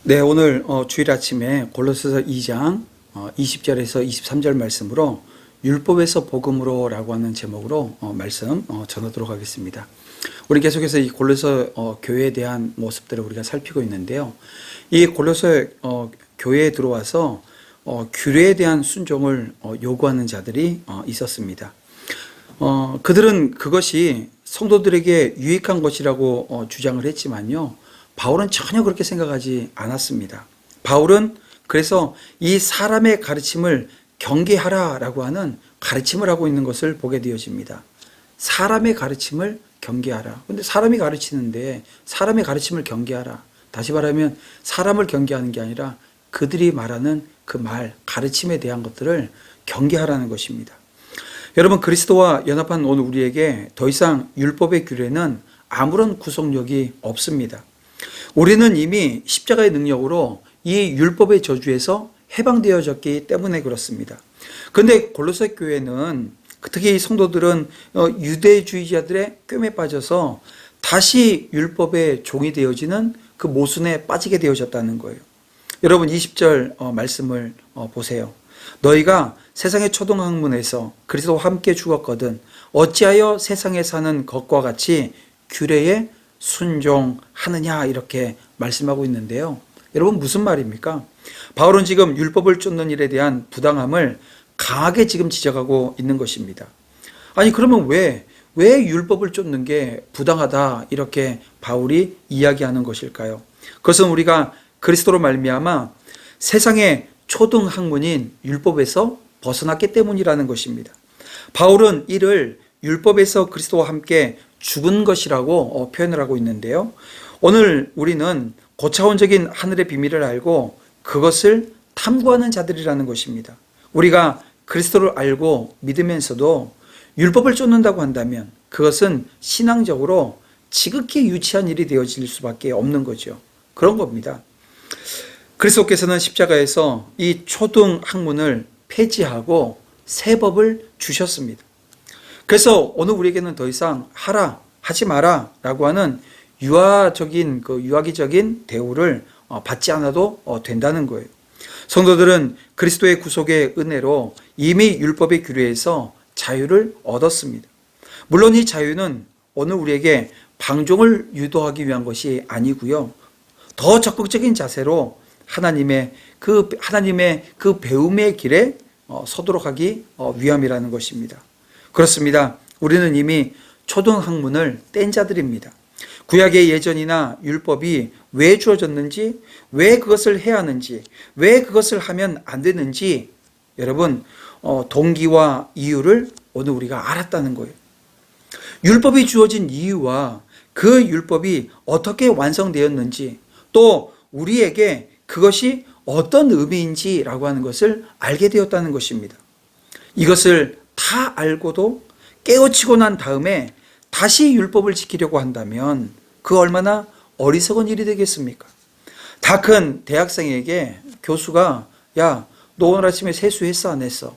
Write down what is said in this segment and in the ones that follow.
네, 오늘 주일 아침에 골로새서 2장 20절에서 23절 말씀으로 율법에서 복음으로 라고 하는 제목으로 말씀 전하도록 하겠습니다. 우리 계속해서 이 골로새 교회에 대한 모습들을 우리가 살피고 있는데요. 이 골로새 교회에 들어와서 규례에 대한 순종을 요구하는 자들이 있었습니다. 그들은 그것이 성도들에게 유익한 것이라고 주장을 했지만요, 바울은 전혀 그렇게 생각하지 않았습니다. 바울은 그래서 이 사람의 가르침을 경계하라라고 하는 가르침을 하고 있는 것을 보게 되어집니다. 사람의 가르침을 경계하라. 근데 사람이 가르치는데 사람의 가르침을 경계하라. 다시 말하면 사람을 경계하는 게 아니라 그들이 말하는 그 말, 가르침에 대한 것들을 경계하라는 것입니다. 여러분, 그리스도와 연합한 오늘 우리에게 더 이상 율법의 규례는 아무런 구속력이 없습니다. 우리는 이미 십자가의 능력으로 이 율법의 저주에서 해방되어졌기 때문에 그렇습니다. 그런데 골로새 교회는, 특히 성도들은 유대주의자들의 꿰매 빠져서 다시 율법의 종이 되어지는 그 모순에 빠지게 되어졌다는 거예요. 여러분, 20절 말씀을 보세요. 너희가 세상의 초등학문에서 그리스도와 함께 죽었거든 어찌하여 세상에 사는 것과 같이 규례에 순종하느냐, 이렇게 말씀하고 있는데요. 여러분, 무슨 말입니까? 바울은 지금 율법을 쫓는 일에 대한 부당함을 강하게 지금 지적하고 있는 것입니다. 아니, 그러면 왜 율법을 쫓는 게 부당하다, 이렇게 바울이 이야기하는 것일까요? 그것은 우리가 그리스도로 말미암아 세상의 초등학문인 율법에서 벗어났기 때문이라는 것입니다. 바울은 이를 율법에서 그리스도와 함께 죽은 것이라고 표현을 하고 있는데요. 오늘 우리는 고차원적인 하늘의 비밀을 알고 그것을 탐구하는 자들이라는 것입니다. 우리가 그리스도를 알고 믿으면서도 율법을 쫓는다고 한다면 그것은 신앙적으로 지극히 유치한 일이 되어질 수밖에 없는 거죠. 그런 겁니다. 그리스도께서는 십자가에서 이 초등학문을 폐지하고 새 법을 주셨습니다. 그래서 오늘 우리에게는 더 이상 하라, 하지 마라 라고 하는 유아기적인 대우를 받지 않아도 된다는 거예요. 성도들은 그리스도의 구속의 은혜로 이미 율법의 규례에서 자유를 얻었습니다. 물론 이 자유는 오늘 우리에게 방종을 유도하기 위한 것이 아니고요, 더 적극적인 자세로 하나님의 그 배움의 길에 서도록 하기 위함이라는 것입니다. 그렇습니다. 우리는 이미 초등학문을 뗀 자들입니다. 구약의 예전이나 율법이 왜 주어졌는지, 왜 그것을 해야 하는지, 왜 그것을 하면 안 되는지, 여러분, 동기와 이유를 오늘 우리가 알았다는 거예요. 율법이 주어진 이유와 그 율법이 어떻게 완성되었는지, 또 우리에게 그것이 어떤 의미인지라고 하는 것을 알게 되었다는 것입니다. 이것을 다 알고도 깨우치고 난 다음에 다시 율법을 지키려고 한다면 그 얼마나 어리석은 일이 되겠습니까? 다 큰 대학생에게 교수가, 야, 너 오늘 아침에 세수했어, 안 했어?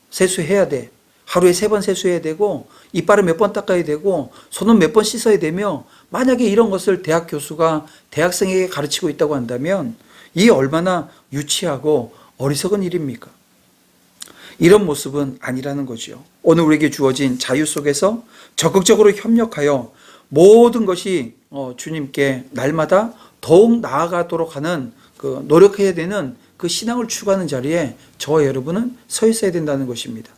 세수해야 돼. 하루에 3번 세수해야 되고, 이빨은 몇 번 닦아야 되고, 손은 몇 번 씻어야 되며, 만약에 이런 것을 대학 교수가 대학생에게 가르치고 있다고 한다면 이 얼마나 유치하고 어리석은 일입니까? 이런 모습은 아니라는 거죠. 오늘 우리에게 주어진 자유 속에서 적극적으로 협력하여 모든 것이 주님께 날마다 더욱 나아가도록 하는 노력해야 되는 그 신앙을 추구하는 자리에 저와 여러분은 서 있어야 된다는 것입니다.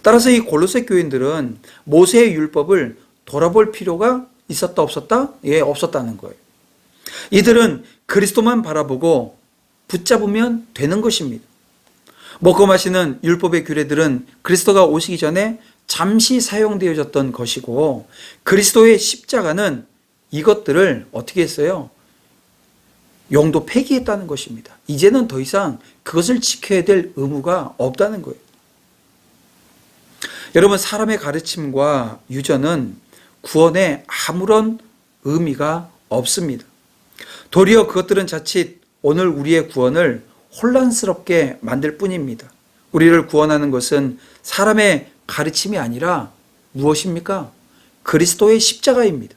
따라서 이 골로새 교인들은 모세의 율법을 돌아볼 필요가 있었다 없었다? 예, 없었다는 거예요. 이들은 그리스도만 바라보고 붙잡으면 되는 것입니다. 먹고 마시는 율법의 규례들은 그리스도가 오시기 전에 잠시 사용되어졌던 것이고, 그리스도의 십자가는 이것들을 어떻게 했어요? 용도 폐기했다는 것입니다. 이제는 더 이상 그것을 지켜야 될 의무가 없다는 거예요. 여러분, 사람의 가르침과 유전은 구원에 아무런 의미가 없습니다. 도리어 그것들은 자칫 오늘 우리의 구원을 혼란스럽게 만들 뿐입니다. 우리를 구원하는 것은 사람의 가르침이 아니라 무엇입니까? 그리스도의 십자가입니다.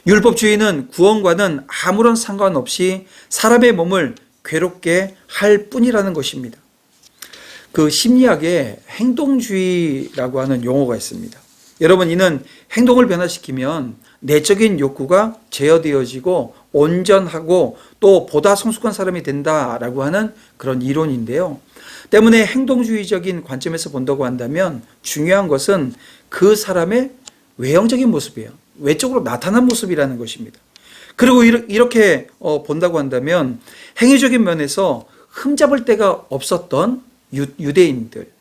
율법주의는 구원과는 아무런 상관없이 사람의 몸을 괴롭게 할 뿐이라는 것입니다. 그 심리학에 행동주의라고 하는 용어가 있습니다. 여러분, 이는 행동을 변화시키면 내적인 욕구가 제어되어지고 온전하고 또 보다 성숙한 사람이 된다라고 하는 그런 이론인데요. 때문에 행동주의적인 관점에서 본다고 한다면 중요한 것은 그 사람의 외형적인 모습이에요. 외적으로 나타난 모습이라는 것입니다. 그리고 이렇게 본다고 한다면 행위적인 면에서 흠잡을 데가 없었던 유대인들,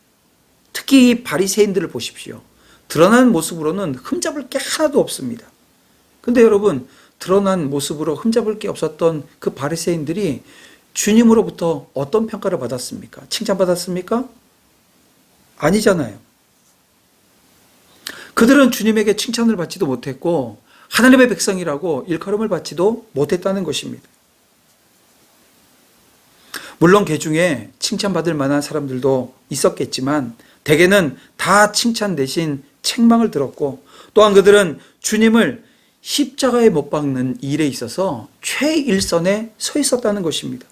특히 바리새인들을 보십시오. 드러난 모습으로는 흠잡을 게 하나도 없습니다. 근데 여러분, 드러난 모습으로 흠잡을 게 없었던 그 바리새인들이 주님으로부터 어떤 평가를 받았습니까? 칭찬받았습니까? 아니잖아요. 그들은 주님에게 칭찬을 받지도 못했고 하나님의 백성이라고 일컬음을 받지도 못했다는 것입니다. 물론 그 중에 칭찬받을 만한 사람들도 있었겠지만 대개는 다 칭찬 대신 책망을 들었고, 또한 그들은 주님을 십자가에 못 박는 일에 있어서 최일선에 서 있었다는 것입니다.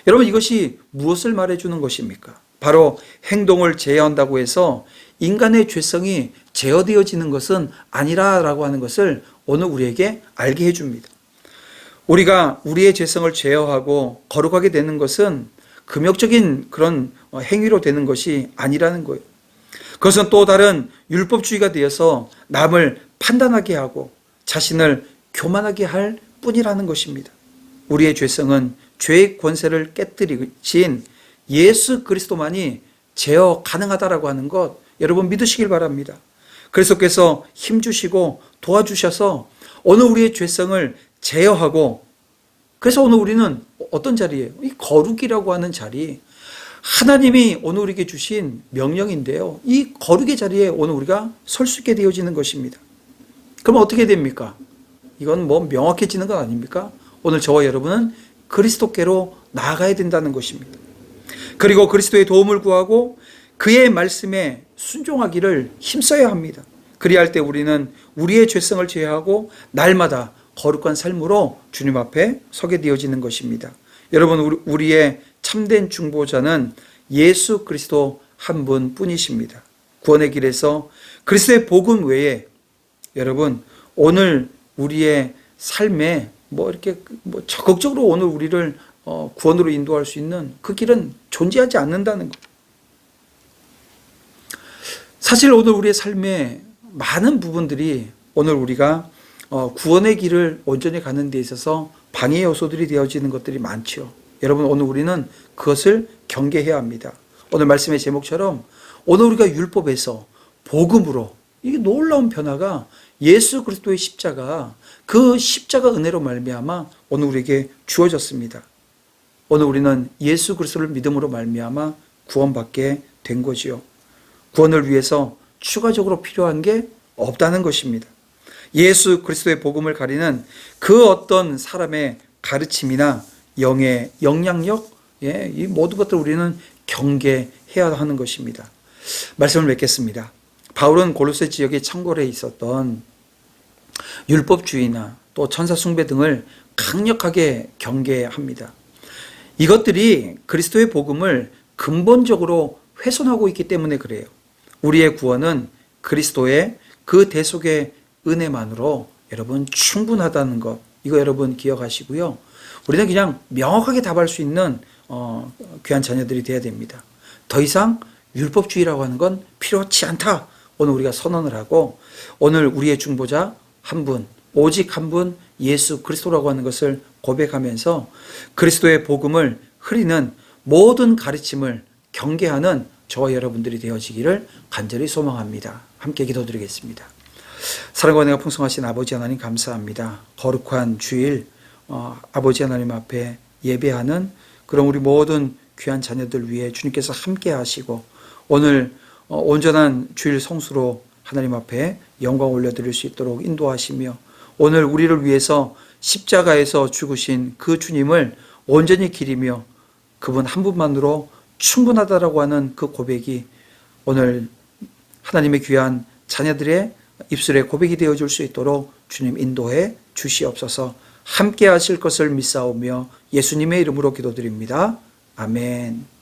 여러분, 이것이 무엇을 말해주는 것입니까? 바로 행동을 제어한다고 해서 인간의 죄성이 제어되어지는 것은 아니라라고 하는 것을 오늘 우리에게 알게 해줍니다. 우리가 우리의 죄성을 제어하고 거룩하게 되는 것은 금욕적인 그런 행위로 되는 것이 아니라는 거예요. 그것은 또 다른 율법주의가 되어서 남을 판단하게 하고 자신을 교만하게 할 뿐이라는 것입니다. 우리의 죄성은 죄의 권세를 깨뜨리신 예수 그리스도만이 제어 가능하다라고 하는 것, 여러분 믿으시길 바랍니다. 그리스도께서 힘주시고 도와주셔서 오늘 우리의 죄성을 제어하고, 그래서 오늘 우리는 어떤 자리예요? 이 거룩이라고 하는 자리, 하나님이 오늘 우리에게 주신 명령인데요. 이 거룩의 자리에 오늘 우리가 설 수 있게 되어지는 것입니다. 그럼 어떻게 됩니까? 이건 뭐 명확해지는 건 아닙니까? 오늘 저와 여러분은 그리스도께로 나아가야 된다는 것입니다. 그리고 그리스도의 도움을 구하고 그의 말씀에 순종하기를 힘써야 합니다. 그리할 때 우리는 우리의 죄성을 제어하고 날마다 거룩한 삶으로 주님 앞에 서게 되어지는 것입니다. 여러분, 우리의 참된 중보자는 예수 그리스도 한 분뿐이십니다. 구원의 길에서 그리스도의 복음 외에 여러분, 오늘 우리의 삶에 이렇게 적극적으로 오늘 우리를 구원으로 인도할 수 있는 그 길은 존재하지 않는다는 것. 사실 오늘 우리의 삶의 많은 부분들이 오늘 우리가 구원의 길을 온전히 가는 데 있어서 방해 요소들이 되어지는 것들이 많죠. 여러분, 오늘 우리는 그것을 경계해야 합니다. 오늘 말씀의 제목처럼 오늘 우리가 율법에서 복음으로, 이게 놀라운 변화가 예수 그리스도의 십자가, 그 십자가 은혜로 말미암아 오늘 우리에게 주어졌습니다. 오늘 우리는 예수 그리스도를 믿음으로 말미암아 구원받게 된 거지요. 구원을 위해서 추가적으로 필요한 게 없다는 것입니다. 예수 그리스도의 복음을 가리는 그 어떤 사람의 가르침이나 영의 영향력, 이 모든 것들을 우리는 경계해야 하는 것입니다. 말씀을 맺겠습니다. 바울은 골로새 지역의 창궐에 있었던 율법주의나 또 천사 숭배 등을 강력하게 경계합니다. 이것들이 그리스도의 복음을 근본적으로 훼손하고 있기 때문에 그래요. 우리의 구원은 그리스도의 그 대속의 은혜만으로 여러분 충분하다는 것, 이거 여러분 기억하시고요. 우리는 그냥 명확하게 답할 수 있는 귀한 자녀들이 되어야 됩니다. 더 이상 율법주의라고 하는 건 필요치 않다. 오늘 우리가 선언을 하고, 오늘 우리의 중보자 한 분, 오직 한 분, 예수 그리스도라고 하는 것을 고백하면서 그리스도의 복음을 흐리는 모든 가르침을 경계하는 저와 여러분들이 되어지기를 간절히 소망합니다. 함께 기도드리겠습니다. 사랑과 은혜가 풍성하신 아버지 하나님, 감사합니다. 거룩한 주일 아버지 하나님 앞에 예배하는 그런 우리 모든 귀한 자녀들 위해 주님께서 함께 하시고, 오늘 온전한 주일 성수로 하나님 앞에 영광 올려드릴 수 있도록 인도하시며 오늘 우리를 위해서 십자가에서 죽으신 그 주님을 온전히 기리며 그분 한 분만으로 충분하다라고 하는 그 고백이 오늘 하나님의 귀한 자녀들의 입술에 고백이 되어줄 수 있도록 주님 인도해 주시옵소서. 함께 하실 것을 믿사오며 예수님의 이름으로 기도드립니다. 아멘.